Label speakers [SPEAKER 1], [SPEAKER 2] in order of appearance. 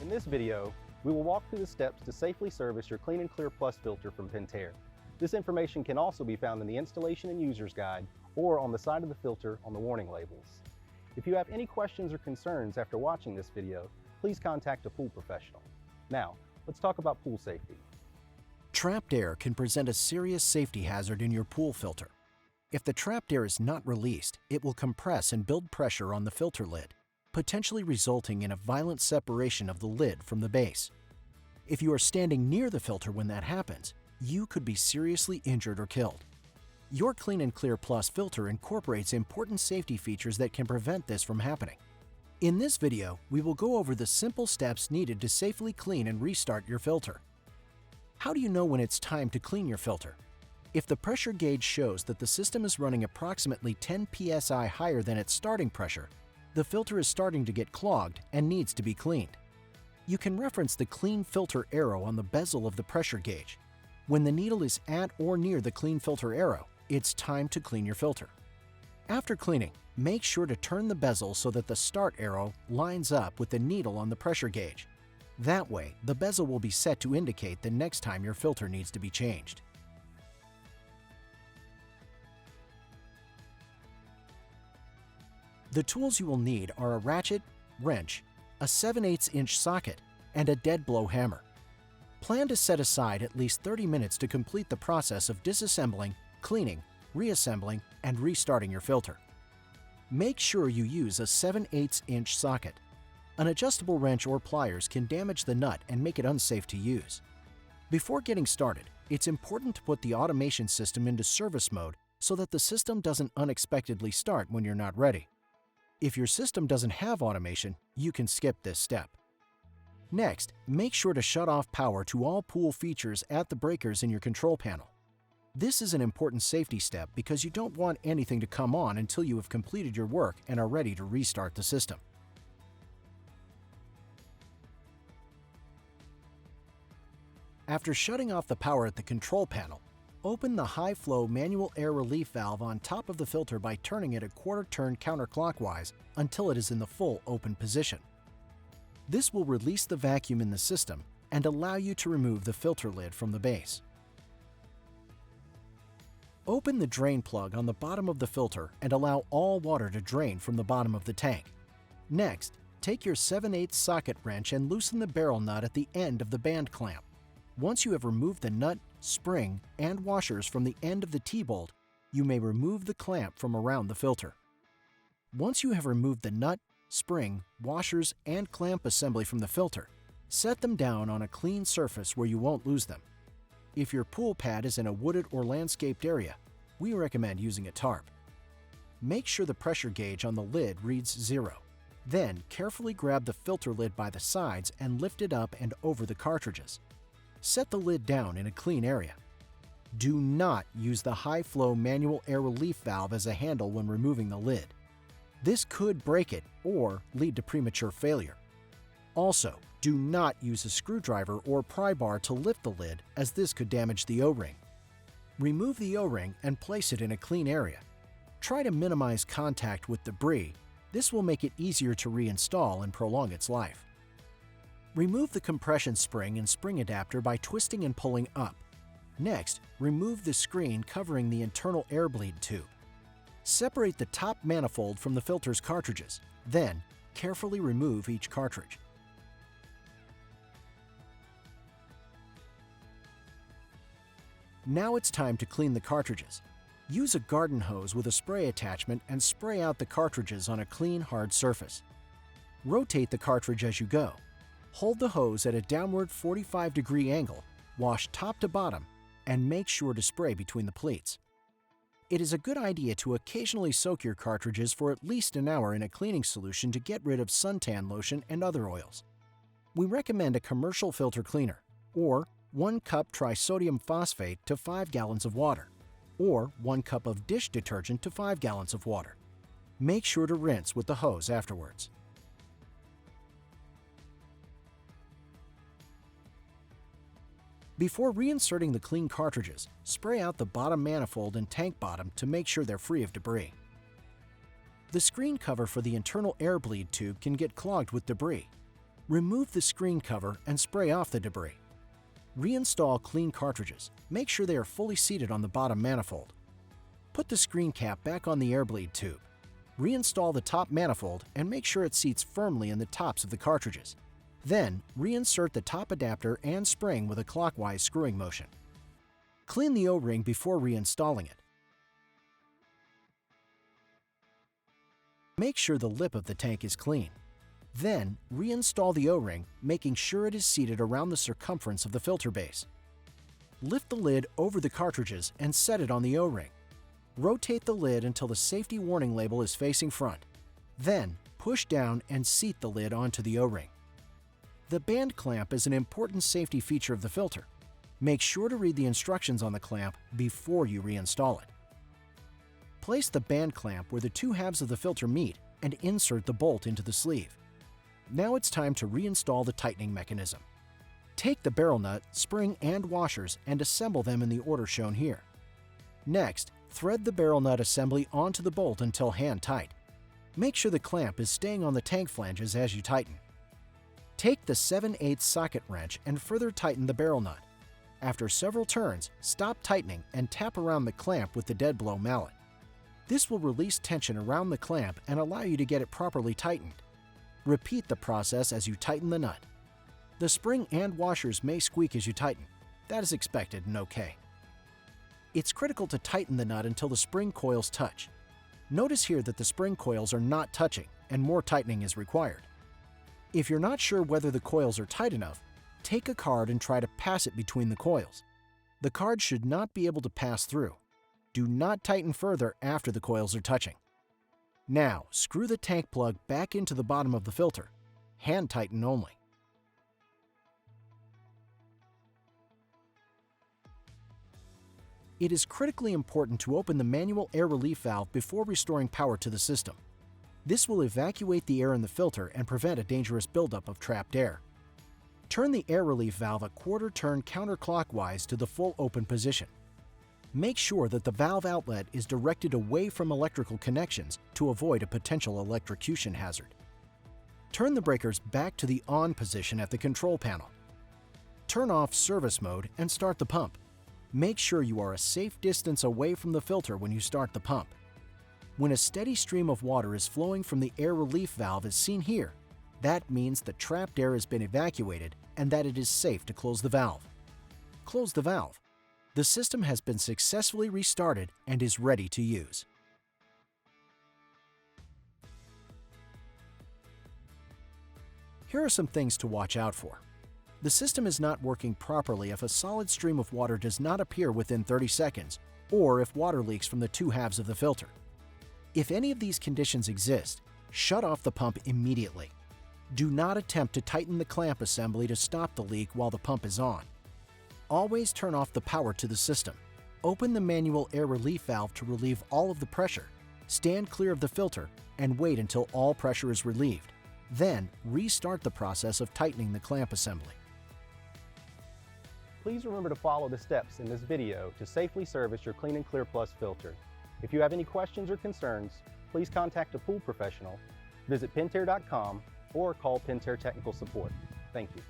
[SPEAKER 1] In this video, we will walk through the steps to safely service your Clean and Clear Plus filter from Pentair. This information can also be found in the Installation and User's Guide or on the side of the filter on the warning labels. If you have any questions or concerns after watching this video, please contact a pool professional. Now, let's talk about pool safety.
[SPEAKER 2] Trapped air can present a serious safety hazard in your pool filter. If the trapped air is not released, it will compress and build pressure on the filter lid, potentially resulting in a violent separation of the lid from the base. If you are standing near the filter when that happens, you could be seriously injured or killed. Your Clean and Clear Plus filter incorporates important safety features that can prevent this from happening. In this video, we will go over the simple steps needed to safely clean and restart your filter. How do you know when it's time to clean your filter? If the pressure gauge shows that the system is running approximately 10 psi higher than its starting pressure, the filter is starting to get clogged and needs to be cleaned. You can reference the Clean Filter arrow on the bezel of the pressure gauge. When the needle is at or near the Clean Filter arrow, it's time to clean your filter. After cleaning, make sure to turn the bezel so that the start arrow lines up with the needle on the pressure gauge. That way, the bezel will be set to indicate the next time your filter needs to be changed. The tools you will need are a ratchet, wrench, a 7/8" socket, and a dead blow hammer. Plan to set aside at least 30 minutes to complete the process of disassembling, cleaning, reassembling, and restarting your filter. Make sure you use a 7/8" socket. An adjustable wrench or pliers can damage the nut and make it unsafe to use. Before getting started, it's important to put the automation system into service mode so that the system doesn't unexpectedly start when you're not ready. If your system doesn't have automation, you can skip this step. Next, make sure to shut off power to all pool features at the breakers in your control panel. This is an important safety step because you don't want anything to come on until you have completed your work and are ready to restart the system. After shutting off the power at the control panel, open the high-flow manual air relief valve on top of the filter by turning it a quarter-turn counterclockwise until it is in the full open position. This will release the vacuum in the system and allow you to remove the filter lid from the base. Open the drain plug on the bottom of the filter and allow all water to drain from the bottom of the tank. Next, take your 7/8 socket wrench and loosen the barrel nut at the end of the band clamp. Once you have removed the nut, spring, and washers from the end of the T-bolt, you may remove the clamp from around the filter. Once you have removed the nut, spring, washers, and clamp assembly from the filter, set them down on a clean surface where you won't lose them. If your pool pad is in a wooded or landscaped area, we recommend using a tarp. Make sure the pressure gauge on the lid reads 0. Then, carefully grab the filter lid by the sides and lift it up and over the cartridges. Set the lid down in a clean area. Do not use the high-flow manual air relief valve as a handle when removing the lid. This could break it or lead to premature failure. Also, do not use a screwdriver or pry bar to lift the lid, as this could damage the O-ring. Remove the O-ring and place it in a clean area. Try to minimize contact with debris. This will make it easier to reinstall and prolong its life. Remove the compression spring and spring adapter by twisting and pulling up. Next, remove the screen covering the internal air bleed tube. Separate the top manifold from the filter's cartridges. Then, carefully remove each cartridge. Now it's time to clean the cartridges. Use a garden hose with a spray attachment and spray out the cartridges on a clean, hard surface. Rotate the cartridge as you go. Hold the hose at a downward 45-degree angle, wash top to bottom, and make sure to spray between the pleats. It is a good idea to occasionally soak your cartridges for at least an hour in a cleaning solution to get rid of suntan lotion and other oils. We recommend a commercial filter cleaner, or 1 cup trisodium phosphate to 5 gallons of water, or 1 cup of dish detergent to 5 gallons of water. Make sure to rinse with the hose afterwards. Before reinserting the clean cartridges, spray out the bottom manifold and tank bottom to make sure they're free of debris. The screen cover for the internal air bleed tube can get clogged with debris. Remove the screen cover and spray off the debris. Reinstall clean cartridges. Make sure they are fully seated on the bottom manifold. Put the screen cap back on the air bleed tube. Reinstall the top manifold and make sure it seats firmly in the tops of the cartridges. Then, reinsert the top adapter and spring with a clockwise screwing motion. Clean the O-ring before reinstalling it. Make sure the lip of the tank is clean. Then, reinstall the O-ring, making sure it is seated around the circumference of the filter base. Lift the lid over the cartridges and set it on the O-ring. Rotate the lid until the safety warning label is facing front. Then, push down and seat the lid onto the O-ring. The band clamp is an important safety feature of the filter. Make sure to read the instructions on the clamp before you reinstall it. Place the band clamp where the two halves of the filter meet and insert the bolt into the sleeve. Now it's time to reinstall the tightening mechanism. Take the barrel nut, spring, and washers and assemble them in the order shown here. Next, thread the barrel nut assembly onto the bolt until hand tight. Make sure the clamp is staying on the tank flanges as you tighten. Take the 7/8 socket wrench and further tighten the barrel nut. After several turns, stop tightening and tap around the clamp with the dead blow mallet. This will release tension around the clamp and allow you to get it properly tightened. Repeat the process as you tighten the nut. The spring and washers may squeak as you tighten. That is expected and okay. It's critical to tighten the nut until the spring coils touch. Notice here that the spring coils are not touching and more tightening is required. If you're not sure whether the coils are tight enough, take a card and try to pass it between the coils. The card should not be able to pass through. Do not tighten further after the coils are touching. Now, screw the tank plug back into the bottom of the filter. Hand tighten only. It is critically important to open the manual air relief valve before restoring power to the system. This will evacuate the air in the filter and prevent a dangerous buildup of trapped air. Turn the air relief valve a quarter turn counterclockwise to the full open position. Make sure that the valve outlet is directed away from electrical connections to avoid a potential electrocution hazard. Turn the breakers back to the on position at the control panel. Turn off service mode and start the pump. Make sure you are a safe distance away from the filter when you start the pump. When a steady stream of water is flowing from the air relief valve as seen here, that means the trapped air has been evacuated and that it is safe to close the valve. Close the valve. The system has been successfully restarted and is ready to use. Here are some things to watch out for. The system is not working properly if a solid stream of water does not appear within 30 seconds, or if water leaks from the two halves of the filter. If any of these conditions exist, shut off the pump immediately. Do not attempt to tighten the clamp assembly to stop the leak while the pump is on. Always turn off the power to the system. Open the manual air relief valve to relieve all of the pressure. Stand clear of the filter and wait until all pressure is relieved. Then, restart the process of tightening the clamp assembly.
[SPEAKER 1] Please remember to follow the steps in this video to safely service your Clean and Clear Plus filter. If you have any questions or concerns, please contact a pool professional, visit Pentair.com, or call Pentair Technical Support. Thank you.